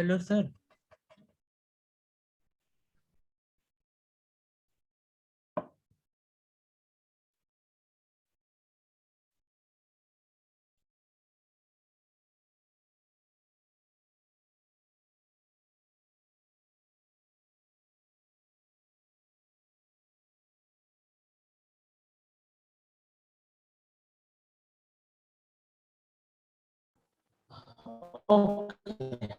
Hello, sir. Okay.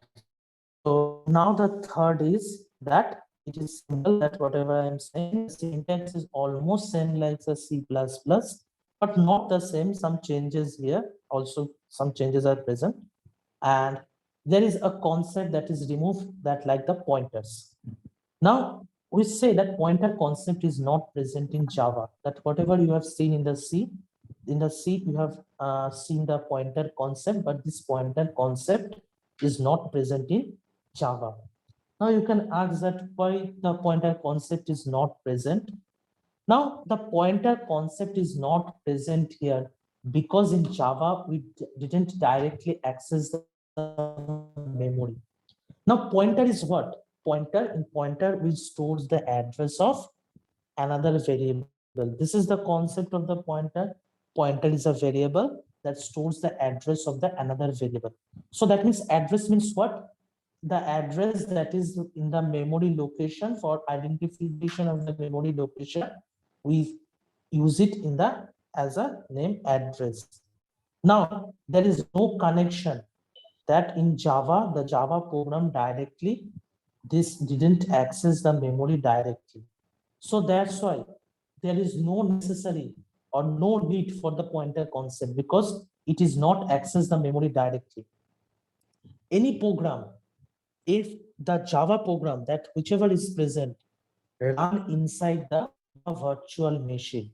So now the third is that it is simple that whatever I am saying, the syntax is almost same like the C++, but not the same. Some changes here. Also, some changes are present. And there is a concept that is removed that like the pointers. Now, we say that pointer concept is not present in Java, that whatever you have seen in the C you have seen the pointer concept, but this pointer concept is not present in Java. Now you can ask that why the pointer concept is not present. Now the pointer concept is not present here because in Java we didn't directly access the memory. Now pointer is what? Pointer which stores the address of another variable. This is the concept of the pointer. Pointer is a variable that stores the address of the another variable. So that means address means what? The address that is in the memory location. For identification of the memory location, we use it in the as a name address. Now there is no connection that in Java, the Java program directly, this didn't access the memory directly. So that's why there is no necessary or no need for the pointer concept because it is not access the memory directly. Any program, if the Java program that whichever is present, run inside the virtual machine,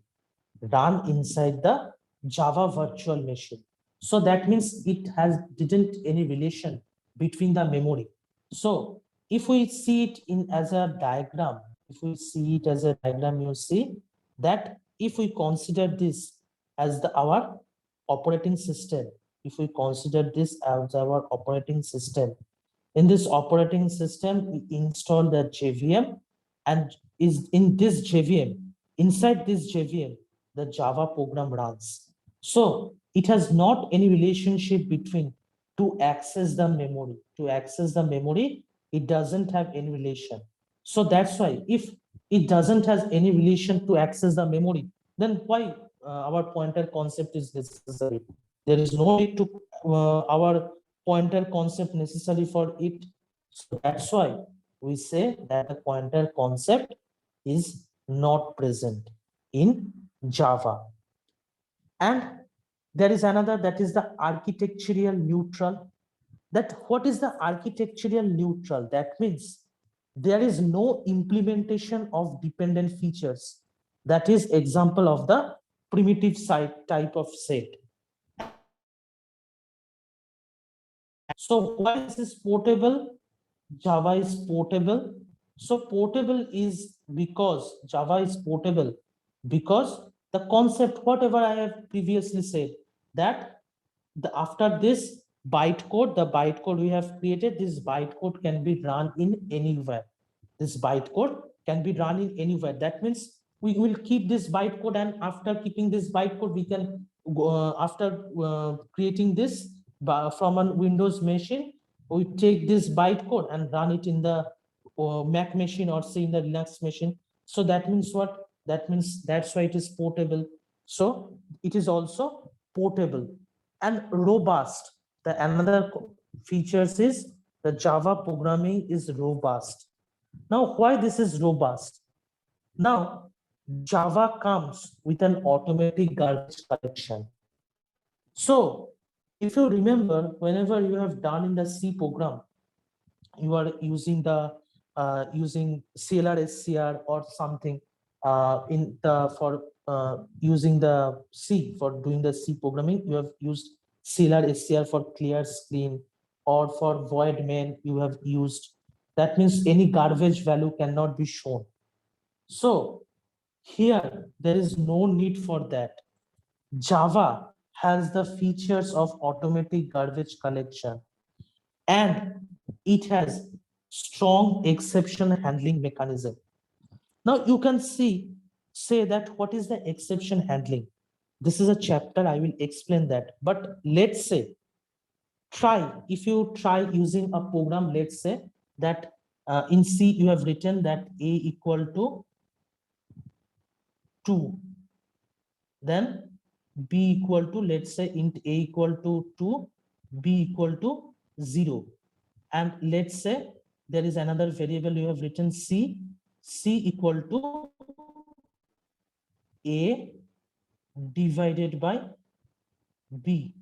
run inside the Java virtual machine. So that means it has didn't any relation between the memory. So if we see it in as a diagram, if we see it as a diagram, you see that if we consider this as our operating system, if we consider this as our operating system, in this operating system, we install the JVM, and is in this JVM, inside this JVM, the Java program runs. So it has not any relationship between to access the memory. To access the memory, it doesn't have any relation. So that's why if it doesn't has any relation to access the memory, then why our pointer concept is necessary? There is no need to our pointer concept necessary for it. So that's why we say that the pointer concept is not present in Java. And there is another that is the architectural neutral. That what is the architectural neutral? That means there is no implementation of dependent features. That is example of the primitive site type of set. So why is this portable? Java is portable. So portable is because Java is portable because the concept, whatever I have previously said, that after this bytecode, the bytecode we have created, this bytecode can be run in anywhere. This bytecode can be run in anywhere. That means we will keep this bytecode, and after keeping this bytecode, we can go, after creating this from a Windows machine, we take this bytecode and run it in the Mac machine or say in the Linux machine. So that means what? That means that's why it is portable. So it is also portable and robust. The another features is the Java programming is robust. Now, why this is robust? Now, Java comes with an automatic garbage collection. So, if you remember, whenever you have done in the C program, you are using the using CLR SCR or something in the for using the C for doing the C programming. You have used CLR SCR for clear screen, or for void main you have used. That means any garbage value cannot be shown. So here there is no need for that. Java has the features of automatic garbage collection, and it has strong exception handling mechanism. Now you can say that what is the exception handling? This is a chapter, I will explain that. But let's say, if you try using a program, let's say that in C you have written that A equal to 2, then B equal to, let's say int A equal to 2, B equal to 0. And let's say there is another variable you have written C equal to A divided by B.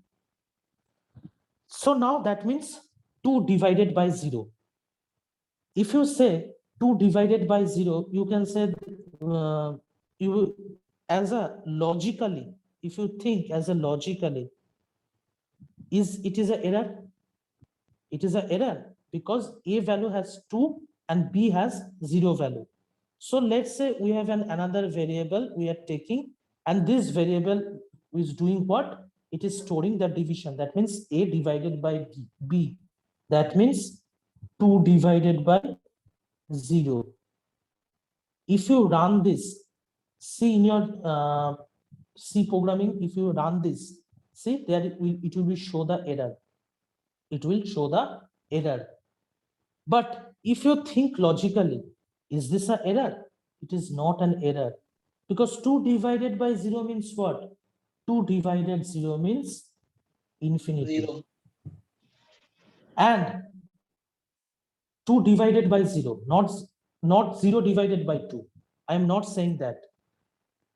So now that means 2 divided by 0. If you say 2 divided by 0, you can say you as a logically, if you think as a logically, it is an error? It is an error because A value has 2 and B has 0 value. So let's say we have another variable we are taking, and this variable is doing what? It is storing the division. That means A divided by B. That means 2 divided by 0. If you run this, see in your C programming, if you run this, see there it will be show the error. It will show the error. But if you think logically, is this an error? It is not an error, because 2 divided by 0 means what? 2 divided 0 means infinity. 0. And 2 divided by 0, not 0 divided by 2. I am not saying that.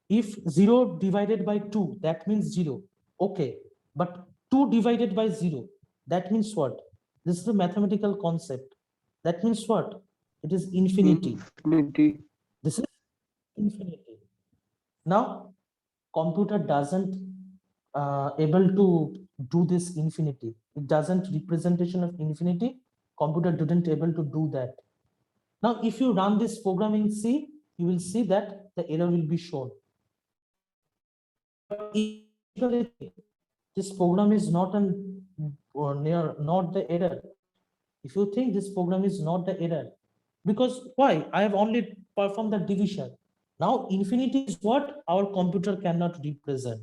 If 0 divided by 2, that means 0. Okay, but 2 divided by 0, that means what? This is a mathematical concept. That means what? It is infinity. This is infinity. Now, computer doesn't able to do this infinity. It doesn't representation of infinity. Computer didn't able to do that. Now, if you run this program in C, you will see that the error will be shown. This program is not not the error. If you think this program is not the error, because why? I have only performed the division. Now infinity is what our computer cannot represent.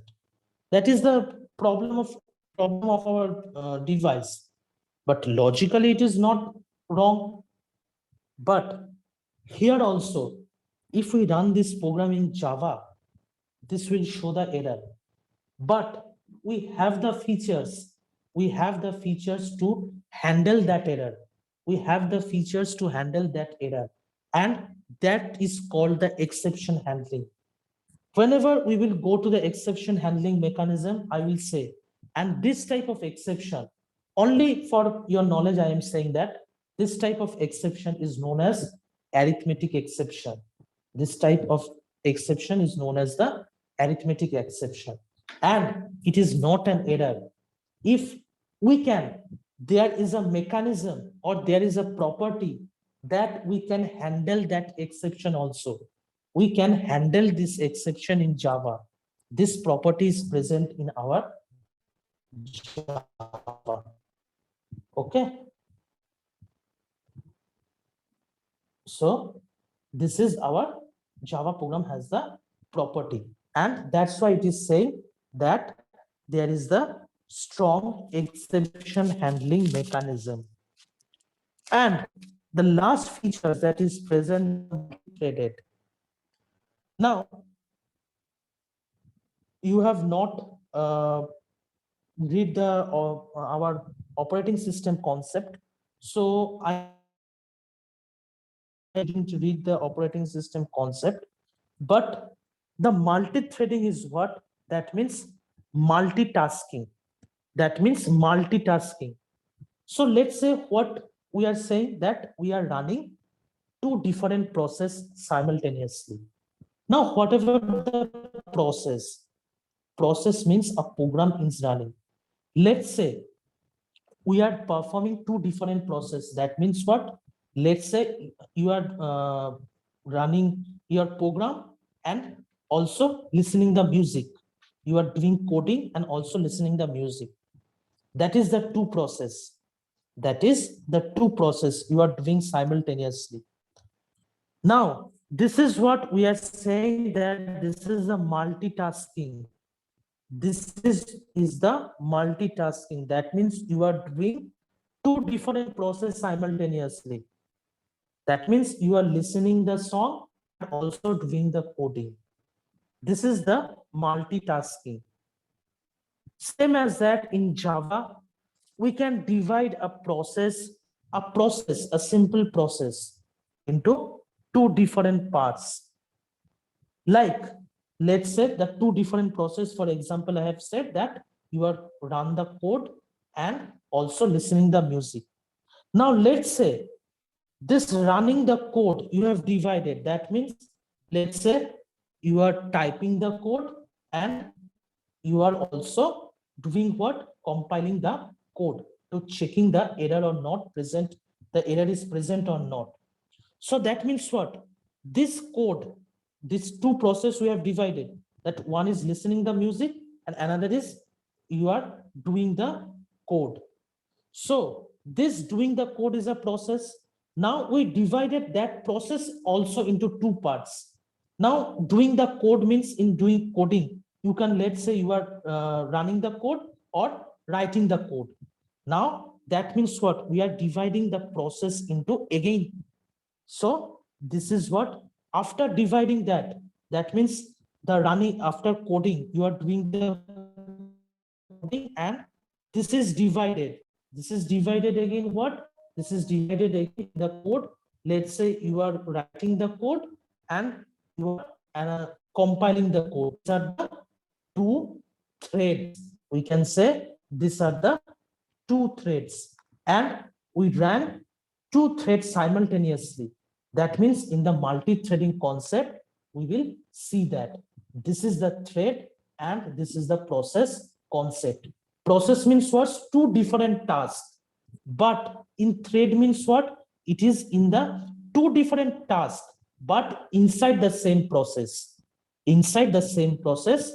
That is the problem of our device. But logically it is not wrong. But here also, if we run this program in Java, this will show the error. But we have the features. We have the features to handle that error. We have the features to handle that error. And that is called the exception handling. Whenever we will go to the exception handling mechanism, I will say, and this type of exception, only for your knowledge, I am saying that this type of exception is known as arithmetic exception. This type of exception is known as the arithmetic exception. And it is not an error. If there is a mechanism or there is a property that we can handle that exception also. We can handle this exception in Java. This property is present in our Java. Okay. So this is our Java program has the property, and that's why it is saying that there is the strong exception handling mechanism. And the last feature that is present threaded. Now, you have not read the our operating system concept. So I didn't read the operating system concept, but the multi-threading is what? That means multitasking. That means multitasking. So let's say what we are saying, that we are running 2 different processes simultaneously. Now, whatever the process means a program is running. Let's say we are performing 2 different processes. That means what? Let's say you are running your program and also listening the music. You are doing coding and also listening the music. That is the 2 process. That is the two process you are doing simultaneously. Now, this is what we are saying, that this is a multitasking. This is the multitasking. That means you are doing two different processes simultaneously. That means you are listening the song and also doing the coding. This is the multitasking. Same as that in Java, we can divide a simple process into two different parts. Like, let's say the two different process, for example, I have said that you are run the code and also listening the music. Now, let's say this running the code you have divided. That means, let's say you are typing the code and you are also doing what? Compiling the code to checking the error or not present, the error is present or not. So that means what? This code, these two process we have divided, that one is listening the music and another is you are doing the code. So this doing the code is a process. Now we divided that process also into two parts. Now doing the code means in doing coding, you can, let's say you are running the code or writing the code. Now that means what? We are dividing the process into again. So this is what, after dividing that, that means the running after coding, you are doing the coding and this is divided. This is divided again what? This is divided again the code. Let's say you are writing the code and you are compiling the code. These are the two threads. We can say these are the two threads and we ran two threads simultaneously. That means in the multi-threading concept, we will see that this is the thread and this is the process concept. Process means what? Two different tasks. But in thread means what? It is in the two different tasks, but inside the same process. Inside the same process,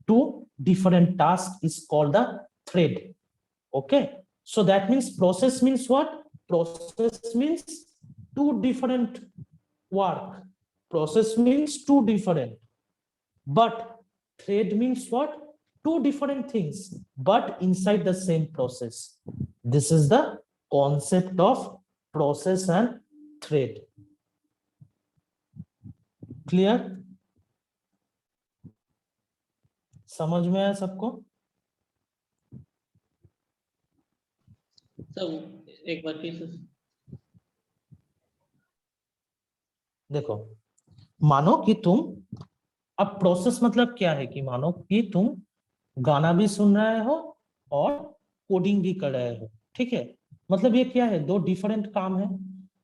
two different tasks is called the thread. Okay. So that means process means what? Process means two different work. Process means two different. But thread means what? Two different things, but inside the same process. This is the concept of process and thread. Clear? समझ में आया सबको? एक बार फिर देखो, मानो कि तुम, अब प्रोसेस मतलब क्या है कि मानो कि तुम गाना भी सुन रहे हो और कोडिंग भी कर रहे हो, ठीक है? मतलब ये क्या है? दो डिफरेंट काम है,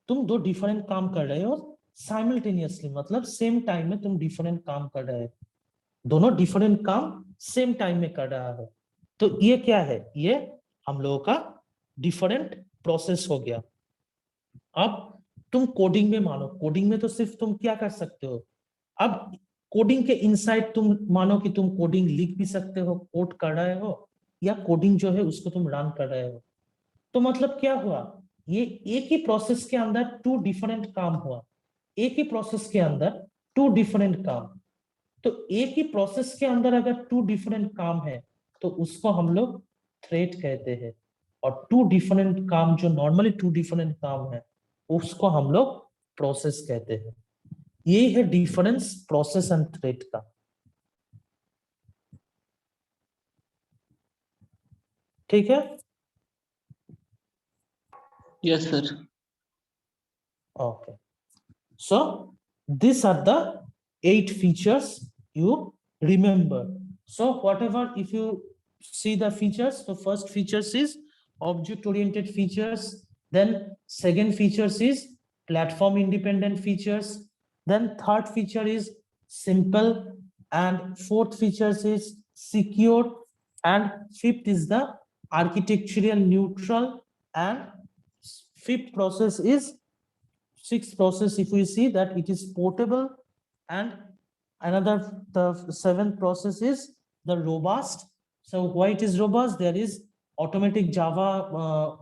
तुम दो डिफरेंट काम कर रहे हो साइमल्टेनियसली, मतलब सेम टाइम में तुम डिफरेंट काम कर रहे हो, दोनों डिफरेंट काम सेम टाइम में कर रहा हो, तो ये क्या है? ये हम लोगों का डिफरेंट प्रोसेस हो गया। अब तुम कोडिंग में मानो, कोडिंग में तो सिर्फ तुम क्या कर सकते हो, अब कोडिंग के इनसाइड तुम मानो कि तुम कोडिंग लिख भी सकते हो, कोड कर रहे हो, या कोडिंग जो है उसको तुम रन कर रहे हो। तो मतलब क्या हुआ? ये एक ही प्रोसेस के अंदर टू डिफरेंट काम हुआ, एक ही प्रोसेस के अंदर टू डिफरेंट काम। तो एक ही प्रोसेस के अंदर अगर टू डिफरेंट काम है तो उसको हम लोग थ्रेड कहते हैं, और टू डिफरेंट काम जो नॉर्मली टू डिफरेंट काम है उसको हम लोग प्रोसेस कहते हैं। ये है डिफरेंस प्रोसेस एंड थ्रेड का। ठीक है? Yes sir. Okay. So these are the 8 features you remember. So whatever, if you see the features, the first features is object oriented features, then second features is platform independent features, then third feature is simple, and fourth features is secure, and fifth is the architectural neutral, and fifth process is sixth process, if we see that it is portable, and another, the seventh process is the robust. So why it is robust? There is automatic Java,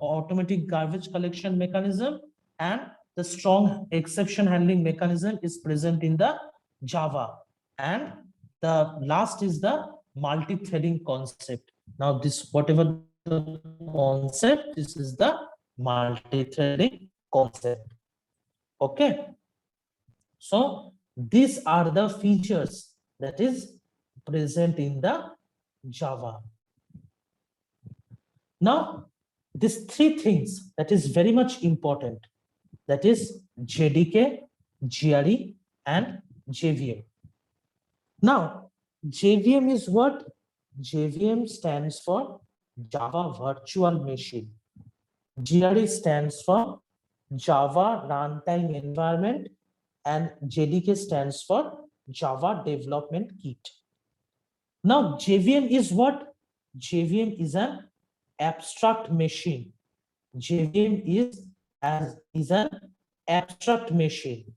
automatic garbage collection mechanism, and the strong exception handling mechanism is present in the Java. And the last is the multi-threading concept. Now this, whatever the concept, this is the multi-threading concept. Okay. So these are the features that is present in the Java. Now, these three things that is very much important, that is JDK, GRE, and JVM. Now, JVM is what? JVM stands for Java Virtual Machine. GRE stands for Java Runtime Environment, and JDK stands for Java Development Kit. Now, JVM is what? JVM is an abstract machine. JVM is an abstract machine.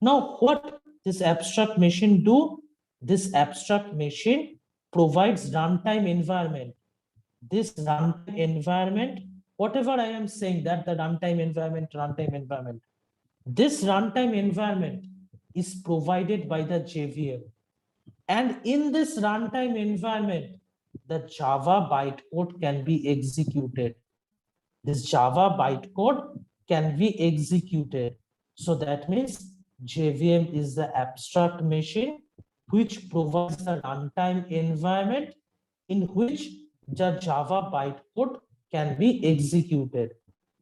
Now, what this abstract machine do? This abstract machine provides runtime environment. This runtime environment, whatever I am saying, that the runtime environment. This runtime environment is provided by the JVM. And in this runtime environment, the Java bytecode can be executed. This Java bytecode can be executed. So that means JVM is the abstract machine which provides the runtime environment in which the Java bytecode can be executed.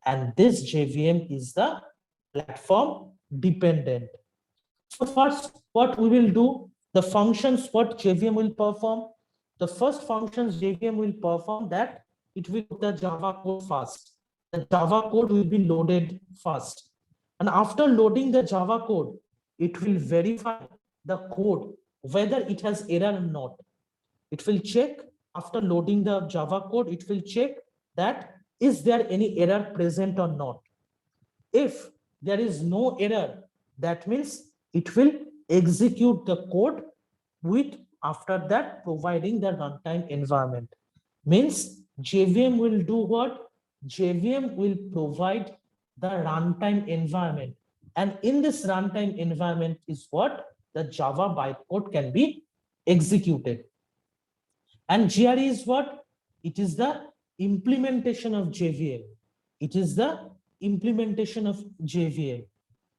And this JVM is the platform dependent. So first, what we will do, the functions what JVM will perform. The first functions JVM will perform, that it will put the Java code first. The Java code will be loaded first. And after loading the Java code, it will verify the code, whether it has error or not. It will check after loading the Java code, it will check that is there any error present or not. If there is no error, that means it will execute the code with, after that, providing the runtime environment. Means JVM will do what? JVM will provide the runtime environment. And in this runtime environment is what? The Java bytecode can be executed. And GRE is what? It is the implementation of JVM. It is the implementation of JVM.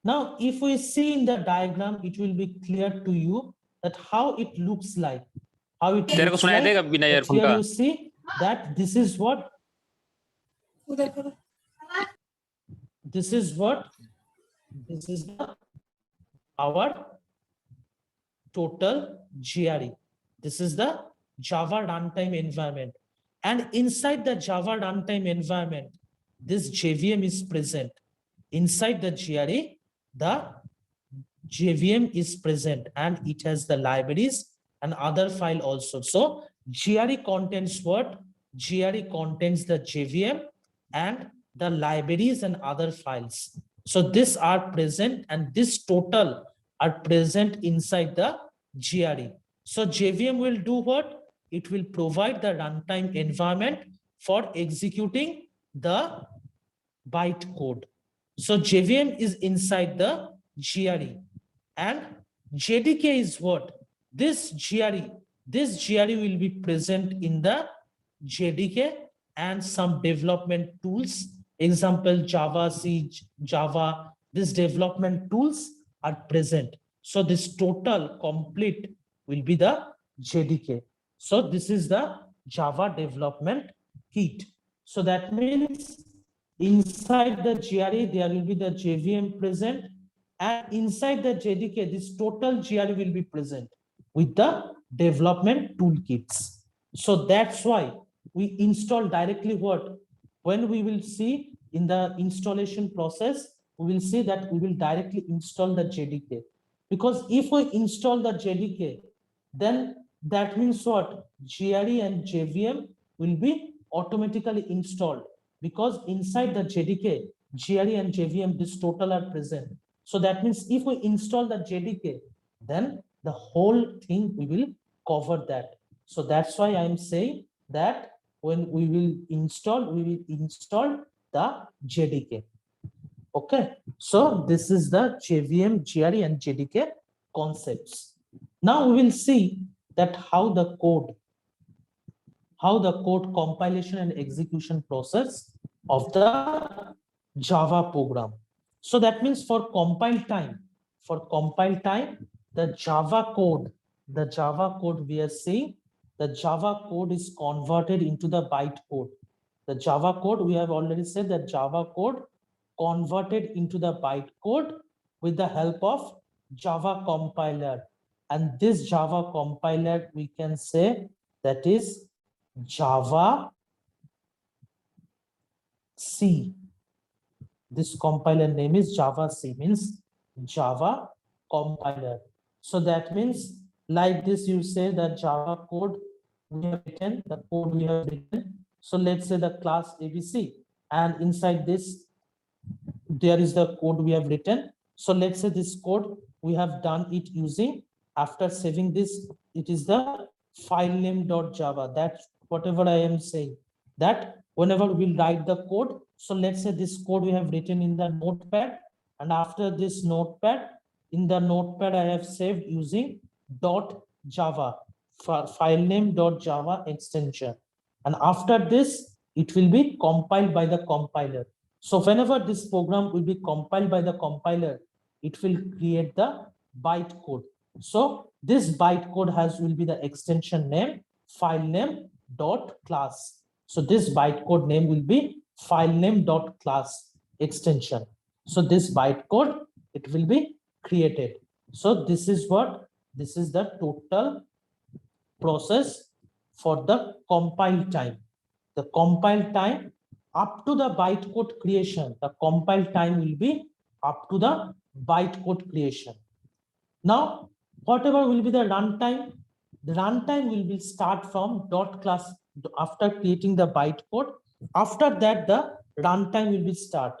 Now, if we see in the diagram, it will be clear to you that how it looks like. How it तेरे को looks सुनाई like. देगा बिना That earphone here का? you see that this is what? This is what? This is the our total GRE. This is the Java runtime environment. And inside the Java runtime environment, this JVM is present. Inside the GRE, the JVM is present, and it has the libraries and other file also. So GRE contains what? GRE contains the JVM and the libraries and other files. So these are present, and this total are present inside the GRE. So JVM will do what? It will provide the runtime environment for executing the bytecode. So JVM is inside the GRE, and JDK is what? This GRE will be present in the JDK and some development tools. Example, Java, C, Java, these development tools are present. So this total complete will be the JDK. So this is the Java development kit. So that means inside the GRE, there will be the JVM present, and inside the JDK, this total GRE will be present with the development toolkits. So that's why we install directly what? When we will see in the installation process, we will see that we will directly install the JDK. Because if we install the JDK, then that means what? GRE and JVM will be automatically installed, because inside the JDK, GRE and JVM, this total are present. So that means if we install the JDK, then the whole thing we will cover that. So that's why I'm saying that when we will install the JDK. Okay, so this is the JVM, GRE, and JDK concepts. Now we will see that how the code compilation and execution process of the Java program. So that means for compile time, the Java code we are seeing, the Java code is converted into the bytecode. The Java code, we have already said that Java code converted into the bytecode with the help of Java compiler. And this Java compiler, we can say that is Java C. This compiler name is Java C, means Java compiler. So that means like this, you say that Java code we have written, the code we have written. So let's say the class ABC, and inside this, there is the code we have written. So let's say this code we have done it using, after saving this, it is the file name.java. That's whatever I am saying, that whenever we write the code, so let's say this code we have written in the notepad, and after this notepad, in the notepad I have saved using .java, file name.java extension, and after this it will be compiled by the compiler. So whenever this program will be compiled by the compiler, it will create the bytecode. So this bytecode will be the extension name file name dot class. So this bytecode name will be file name dot class extension. So this bytecode, it will be created. So this is the total process for the compile time. The compile time up to the bytecode creation, the compile time will be up to the bytecode creation. Now, whatever will be the runtime, the runtime will be start from dot class after creating the bytecode. After that, the runtime will be start.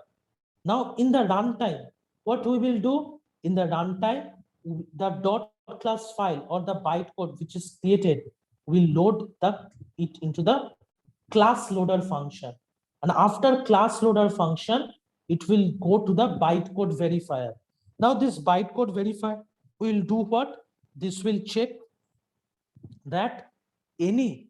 Now, in the runtime, what we will do in the runtime, the dot class file or the bytecode which is created will load it into the class loader function. And after class loader function, it will go to the bytecode verifier. Now this bytecode verifier will do what? This will check that any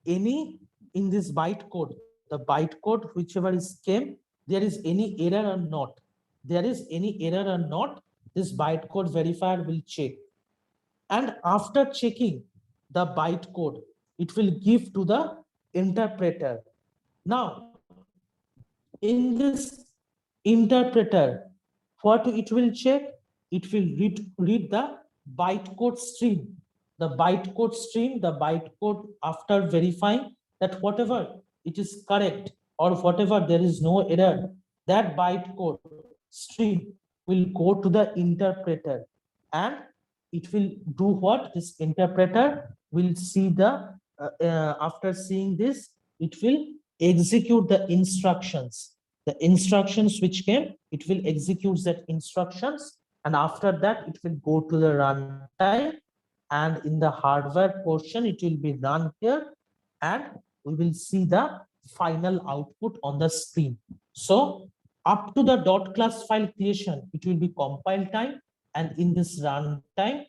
in this bytecode, the bytecode whichever is came, there is any error or not. There is any error or not, this bytecode verifier will check. And after checking the bytecode, it will give to the interpreter. Now, in this interpreter, what it will check? It will read the bytecode stream. The bytecode stream, the bytecode after verifying that whatever it is correct or whatever there is no error, that bytecode stream will go to the interpreter, and it will do what? This interpreter will see the, after seeing this, it will execute the instructions. The instructions which came, it will execute that instructions, and after that it will go to the runtime, and in the hardware portion it will be run here, and we will see the final output on the screen. So up to the dot class file creation, it will be compile time, and in this runtime,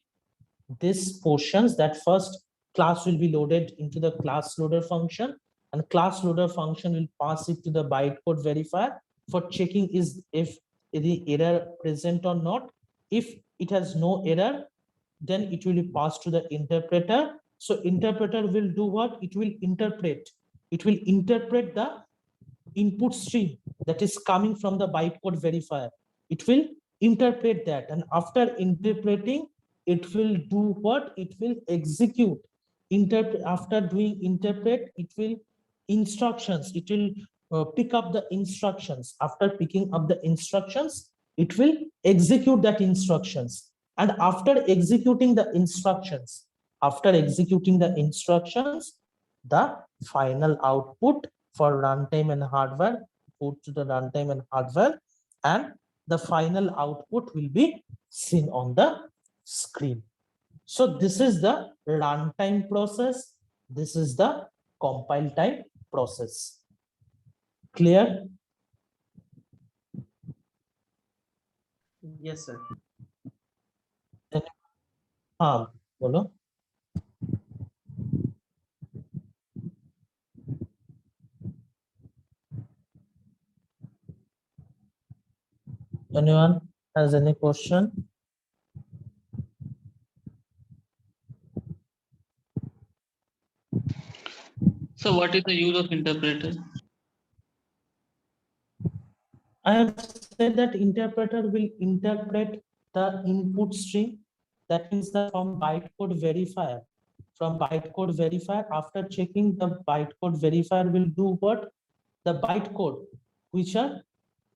this portions, that first class will be loaded into the class loader function, and class loader function will pass it to the bytecode verifier for checking is if any error present or not. If it has no error, then it will be passed to the interpreter. So interpreter will do what? It will interpret the input stream that is coming from the bytecode verifier. It will interpret that, and after interpreting, it will do what? It will execute. After doing interpret, it will instructions. It will pick up the instructions. After picking up the instructions, it will execute that instructions. And after executing the instructions, the final output for runtime and hardware, put to the runtime and hardware, and the final output will be seen on the screen. So this is the runtime process. This is the compile time process. Clear? Yes, sir. हाँ बोलो. Anyone has any question? So what is the use of interpreter? I have said that interpreter will interpret the input stream. That means that from bytecode verifier. From bytecode verifier, after checking the bytecode verifier will do what? The bytecode, which are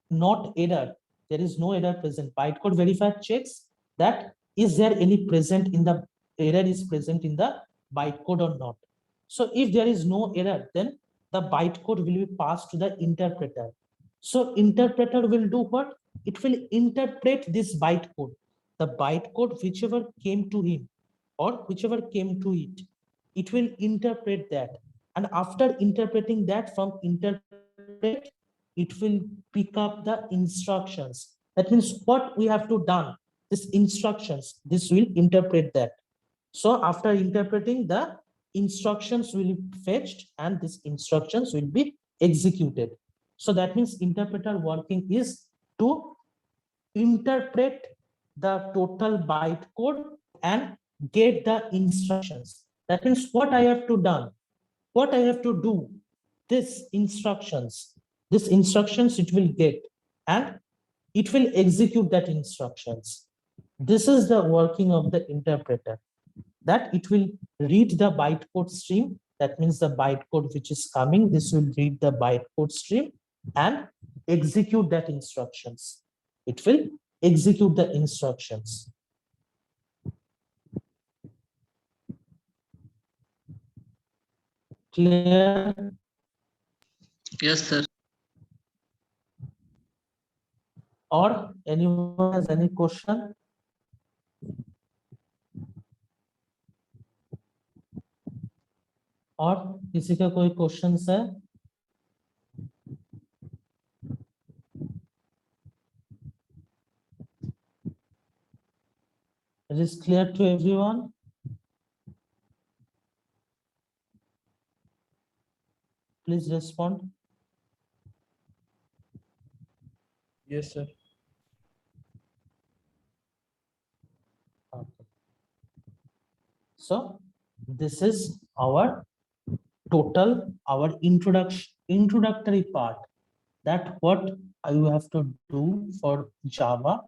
not error. There is no error present. Bytecode verifier checks that is there any present in the error is present in the bytecode or not. So if there is no error, then the bytecode will be passed to the interpreter. So interpreter will do what? It will interpret this bytecode. The bytecode whichever came to him or whichever came to it, it will interpret that. And after interpreting that from interpret, it will pick up the instructions. That means what we have to done, this instructions, this will interpret that. So after interpreting, the instructions will be fetched and these instructions will be executed. So that means interpreter working is to interpret the total bytecode and get the instructions. That means what I have to done, what I have to do, this instructions it will get and it will execute that instructions. This is the working of the interpreter, that it will read the bytecode stream. That means the bytecode which is coming, this will read the bytecode stream and execute that instructions. It will execute the instructions. Clear? Yes, sir. Or anyone has any question? और किसी का कोई question है? It is clear to everyone? Please respond. Yes, sir. Okay. So this is our total, our introductory part, that what you have to do for Java,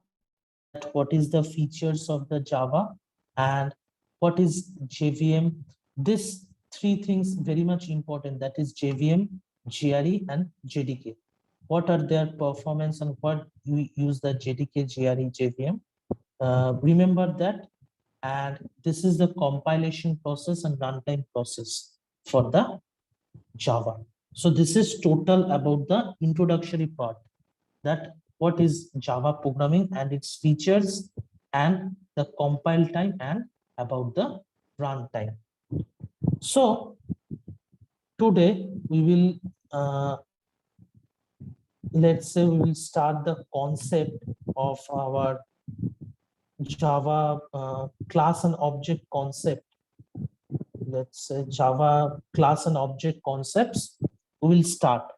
that what is the features of the Java and what is JVM. This three things very much important, that is JVM, GRE and JDK. What are their performance and what we use the JDK, GRE, JVM. Remember that. And this is the compilation process and runtime process for the Java. So this is total about the introductory part, that what is Java programming and its features and the compile time and about the runtime. So today we will let's say we will start the concept of our Java class and object concept. Let's say Java class and object concepts. We will start.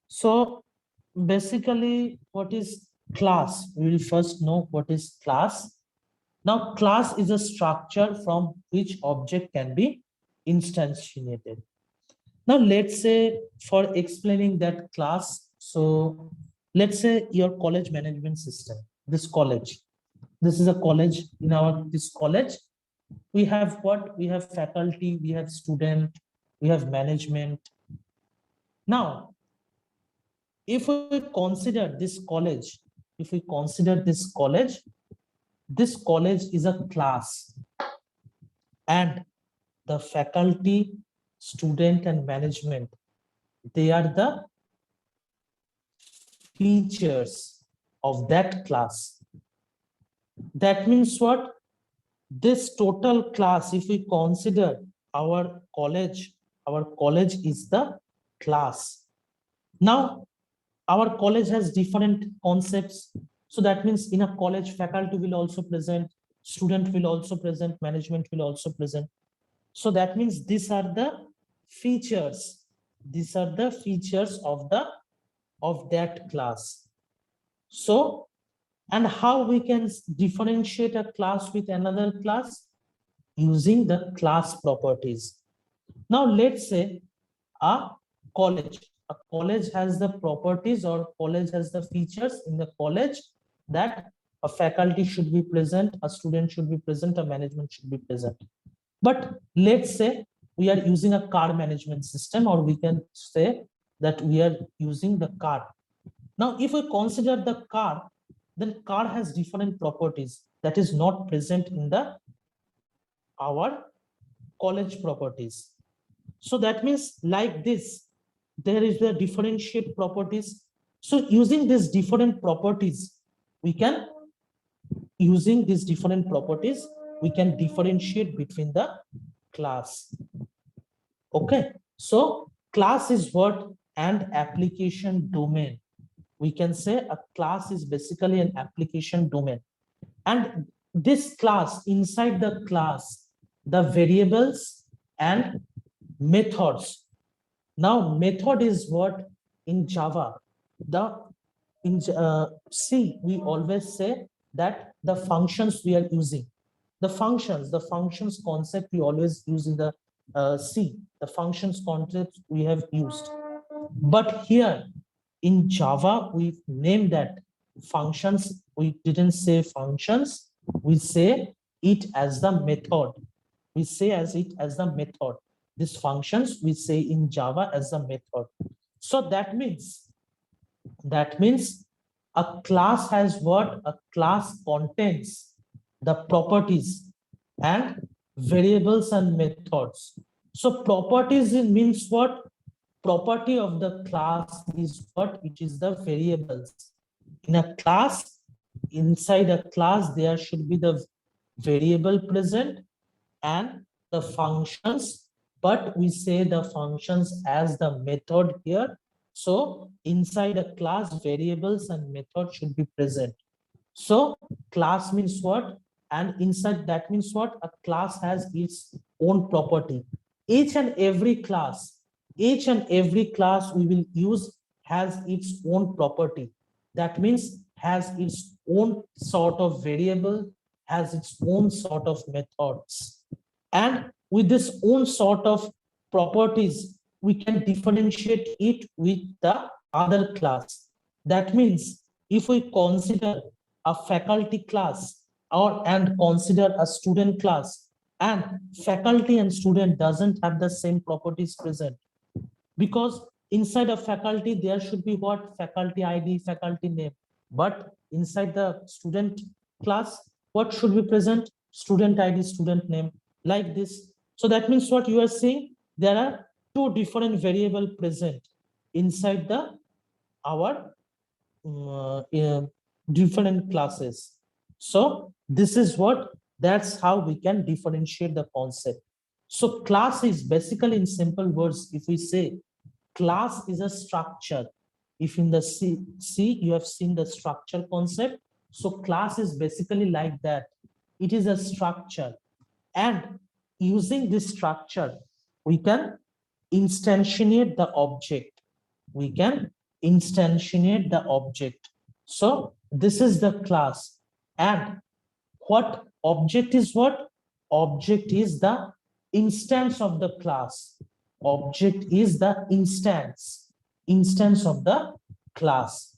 So basically, what is class? We will first know what is class. Now, class is a structure from which object can be instantiated. Now, let's say for explaining that class, so let's say your college management system, this college. This is a college. In this college, we have what? We have faculty, we have student, we have management. Now, if we consider this college, this college is a class, and the faculty, student, and management, they are the features of that class. That means what? This total class, if we consider our college our college is the class. Now, our college has different concepts. So that means in a college, faculty will also present, student will also present, management will also present. So that means these are the features. These are the features of that class. So, and how we can differentiate a class with another class? Using the class properties. Now let's say a college has the properties, or college has the features in the college, that a faculty should be present, a student should be present, a management should be present. But let's say we are using a car management system, or we can say that we are using the car. Now if we consider the car, then car has different properties that is not present in the our college properties. So that means like this, there is the differentiate properties. So using these different properties, we can differentiate between the class. Okay, so class is what? And application domain. We can say a class is basically an application domain. And this class, inside the class, the variables and methods. Now method is what? In Java, in C, we always say that the functions we are using, the functions concept we always use in the C, the functions concept we have used. But here in Java, we name that functions. We didn't say functions, we say it as the method. We say as it as the method. These functions we say in Java as a method. So that means a class has what? A class contains the properties and variables and methods. So properties means what? Property of the class is what? It is the variables. In a class, inside a class, there should be the variable present and the functions, but we say the functions as the method here. So inside a class, variables and method should be present. So class means what? And inside that means what? A class has its own property. Each and every class we will use has its own property. That means has its own sort of variable, has its own sort of methods. And with this own sort of properties, we can differentiate it with the other class. That means if we consider a faculty class and consider a student class, and faculty and student doesn't have the same properties present, because inside a faculty there should be what? Faculty ID, faculty name. But inside the student class, what should be present? Student ID, student name, like this. So that means what you are saying, there are two different variables present inside our different classes. So this is what, that's how we can differentiate the concept. So class is basically, in simple words, if we say class is a structure. If in the C you have seen the structure concept, so class is basically like that. It is a structure, and using this structure, we can instantiate the object. So this is the class, and what object is what? Object is the instance of the class. Object is the instance of the class.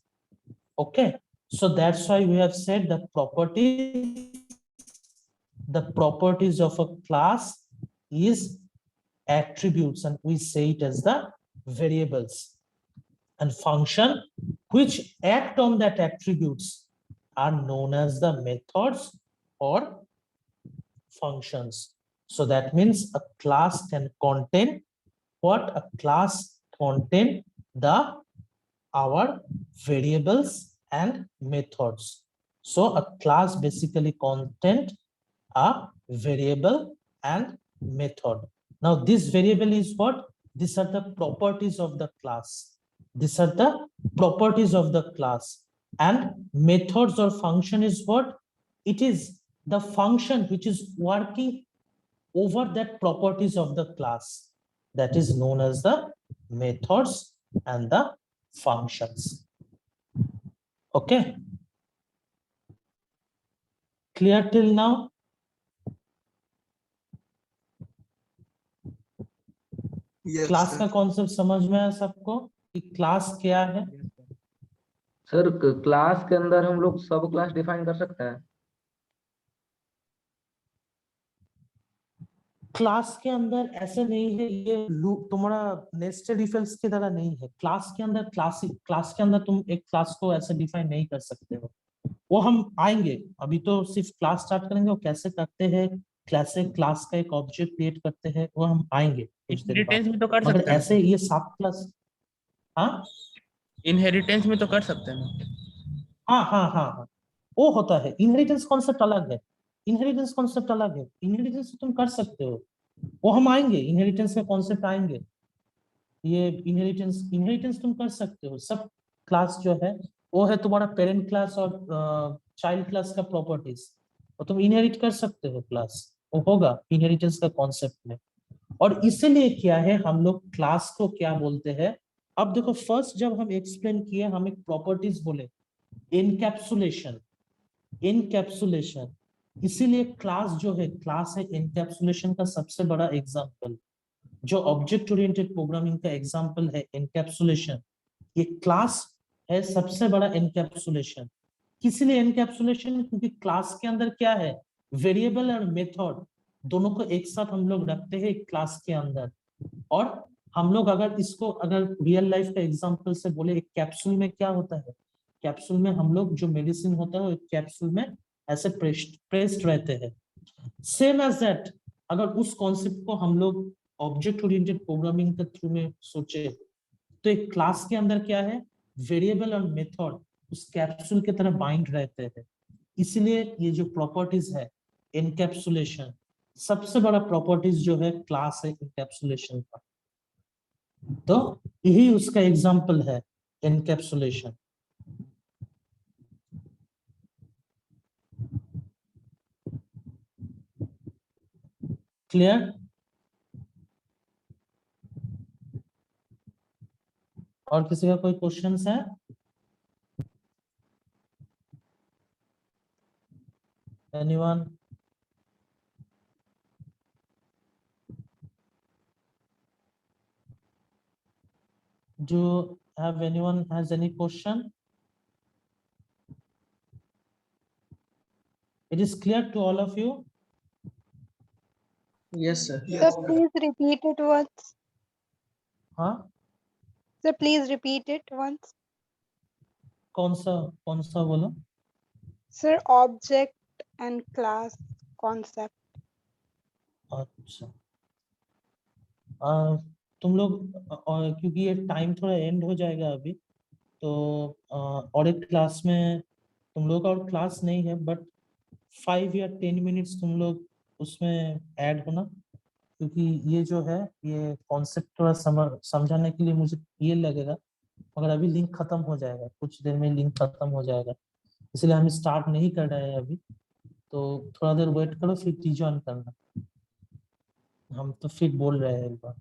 Okay, so that's why we have said the properties of a class is attributes, and we say it as the variables, and function which act on that attributes are known as the methods or functions. So that means a class can contain what? A class contain our variables and methods. So a class basically contains a variable and method. Now this variable is what? These are the properties of the class. These are the properties of the class. And methods or function is what? It is the function which is working over that properties of the class. That is known as the methods and the functions. Okay. Clear till now? Yes, class sir. का concept समझ में आया सबको कि class क्या है? Sir class के अंदर हम लोग सब क्लास डिफाइन कर सकते हैं। क्लास के अंदर ऐसे नहीं है, ये लूप तुम्हारा नेस्टेड इफ एल्स की तरह नहीं है। क्लास के अंदर क्लास के अंदर तुम एक क्लास को ऐसे डिफाइन नहीं कर सकते हो। वो हम आएंगे, अभी तो सिर्फ क्लास स्टार्ट करेंगे। वो कैसे करते हैं, कैसे क्लास का एक ऑब्जेक्ट क्रिएट करते हैं, वो हम आएंगे कुछ देर इनहेरिटेंस बाद। में तो कर मगर सकते हैं। ऐसे ये 7 क्लास, हाँ इनहेरिटेंस में तो कर सकते हैं। हाँ हाँ हाँ हाँ, वो होता है। इनहेरिटेंस कॉन्सेप्ट अलग है, इनहेरिटेंस कॉन्सेप्ट अलग है। इनहेरिटेंस तुम कर सकते हो, वो हम आएंगे, इनहेरिटेंस का कॉन्सेप्ट आएंगे। ये इनहेरिटेंस तुम कर सकते हो। सब क्लास जो है वो है तुम्हारा पेरेंट क्लास और चाइल्ड क्लास का प्रॉपर्टीज, और तुम इनहेरिट कर सकते हो क्लास, वो होगा इनहेरिटेंस का कॉन्सेप्ट में। और इसीलिए क्या है, हम लोग क्लास को क्या बोलते हैं? अब देखो, फर्स्ट जब हम एक्सप्लेन किए, हम एक प्रॉपर्टीज बोले, एनकैप्सुलेशन। एनकैप्सुलेशन, इसीलिए क्लास जो है, क्लास है एनकैप्सुलेशन का सबसे बड़ा एग्जांपल। जो ऑब्जेक्ट ओरिएंटेड प्रोग्रामिंग का एग्जांपल है एनकैप्सुलेशन, ये क्लास है सबसे बड़ा एनकैप्सुलेशन। किस लिए एनकैप्सुलेशन? क्योंकि क्लास के अंदर क्या है, वेरिएबल और मेथड दोनों को एक साथ हम लोग रखते हैं क्लास के अंदर। और हम लोग अगर इसको अगर रियल लाइफ का एग्जांपल से बोले, एक कैप्सूल में क्या होता है, कैप्सूल में हम लोग जो मेडिसिन होता है वो एक कैप्सूल में ऐसे प्रेस्ड रहते हैं। सेम एज दैट, अगर उस कॉन्सेप्ट को हम लोग ऑब्जेक्ट ओरिएंटेड प्रोग्रामिंग के थ्रू में सोचे, तो एक क्लास के अंदर क्या है, वेरिएबल और मेथड उस कैप्सूल की तरह बाइंड रहते हैं। इसलिए ये जो प्रॉपर्टीज है एनकैप्सुलेशन, सबसे बड़ा प्रॉपर्टीज जो है क्लास है एनकैप्सुलेशन का। तो यही उसका एग्जांपल है एनकैप्सुलेशन। क्लियर? और किसी का कोई क्वेश्चंस है? Anyone? Do have anyone has any question? It is clear to all of you? Yes, sir. Sir, please repeat it once. हाँ, Sir, please repeat it once. कौन सा बोलो? Sir, object and class concept. अच्छा, तुम लोग क्योंकि ये time थोड़ा एंड हो जाएगा अभी, तो और एक क्लास में तुम लोग का और क्लास नहीं है, बट 5 या 10 मिनट्स तुम लोग उसमें ऐड होना, क्योंकि ये जो है ये कॉन्सेप्ट थोड़ा समझाने के लिए मुझे ये लगेगा, मगर अभी लिंक खत्म हो जाएगा, कुछ देर में लिंक खत्म हो जाएगा, इसलिए हम स्टार्ट नहीं कर रहे हैं अभी। तो थोड़ा देर वेट करो, फिर रीजॉइन करना। हम तो फिर बोल रहे हैं एक बार।